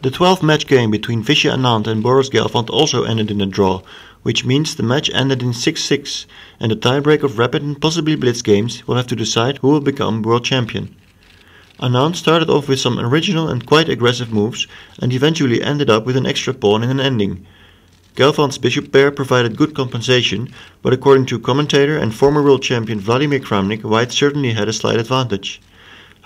The 12th match game between Vishy Anand and Anand-Gelfand also ended in a draw, which means the match ended in 6-6, and the tiebreak of rapid and possibly blitz games will have to decide who will become world champion. Anand started off with some original and quite aggressive moves and eventually ended up with an extra pawn in an ending. Gelfand's bishop pair provided good compensation, but according to commentator and former world champion Vladimir Kramnik, White certainly had a slight advantage.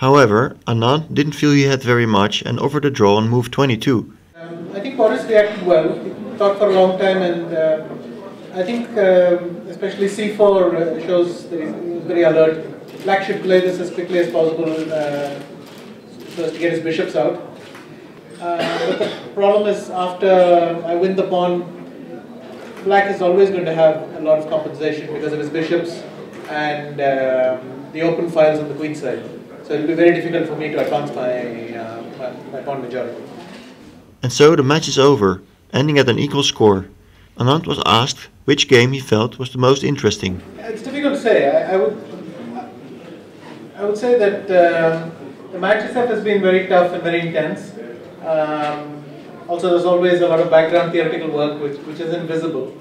However, Anand didn't feel he had very much and offered a draw on move 22. I think Boris reacted well. He thought for a long time, and I think especially c4 shows that he was very alert. Black should play this as quickly as possible so as to get his bishops out. But the problem is, after I win the pawn, Black is always going to have a lot of compensation because of his bishops and the open files on the queen side. So it will be very difficult for me to advance my pawn majority. And so the match is over, ending at an equal score. Anand was asked which game he felt was the most interesting. It's difficult to say. I would say that the match itself has been very tough and very intense. Also, there's always a lot of background theoretical work which is invisible.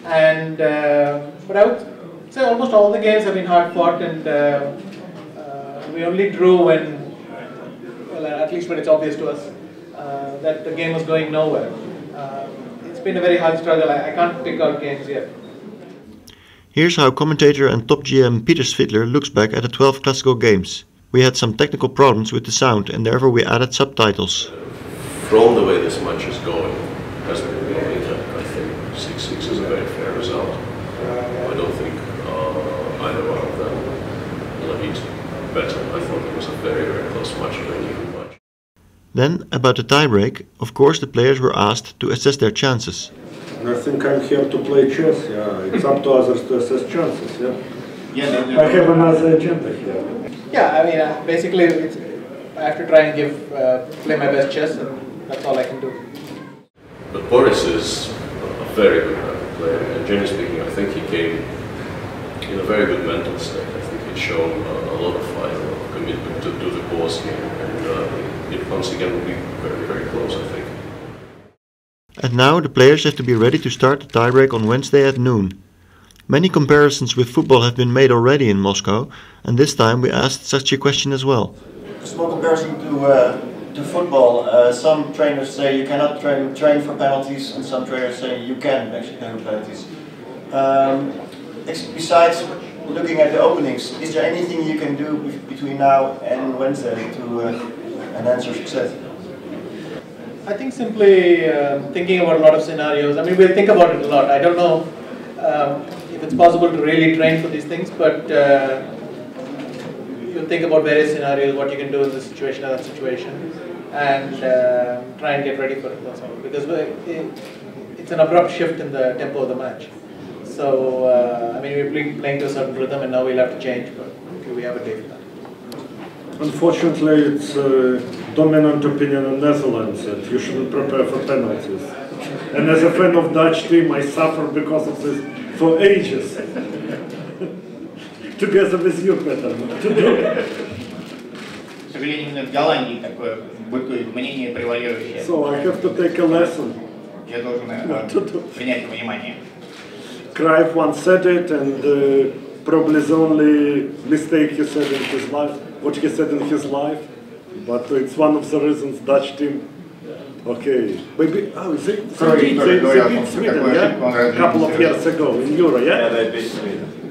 And but I would say almost all the games have been hard fought, and we only drew when, well, at least when it's obvious to us that the game was going nowhere. It's been a very hard struggle. I can't pick out games yet. Here's how commentator and top GM Peter Svidler looks back at the 12 classical games. We had some technical problems with the sound and therefore we added subtitles. From the way this match is going, has been going, I think 6-6 is a very fair result. I don't think either one of them played better. I thought it was a very, very close match, a very even match. Then, about the tiebreak, of course the players were asked to assess their chances. I think I'm here to play chess, yeah. It's up to others to assess chances, yeah. I have another agenda here. Yeah, I mean, basically, I have to try and play my best chess, and that's all I can do. But Boris is a very good player, and generally speaking, I think he came in a very good mental state. I think he's shown a lot of fight, a lot of commitment to the course game, and it once again will be very, very close, I think. And now the players have to be ready to start the tiebreak on Wednesday at noon. Many comparisons with football have been made already in Moscow, and this time we asked such a question as well. A small comparison to football. Some trainers say you cannot train for penalties, and some trainers say you can actually train for penalties. Besides looking at the openings, is there anything you can do between now and Wednesday to enhance your success? I think simply thinking about a lot of scenarios. I mean, we'll think about it a lot. I don't know if it's possible to really train for these things, but you think about various scenarios, what you can do in this situation or that situation, and try and get ready for it, that's all. Because it's an abrupt shift in the tempo of the match. So, I mean, we're playing to a certain rhythm and now we'll have to change, but okay, we have a day for that. Unfortunately, it's a dominant opinion in the Netherlands that you shouldn't prepare for penalties. And as a fan of Dutch team, I suffer because of this for ages. Together with you, Peter. So I have to take a lesson. Cruyff once said it, and probably the only mistake he said in his life, what he said in his life, but it's one of the reasons Dutch team. Okay, maybe they beat Sweden, yeah? A couple of years ago in Euro, yeah? Yeah, they beat Sweden.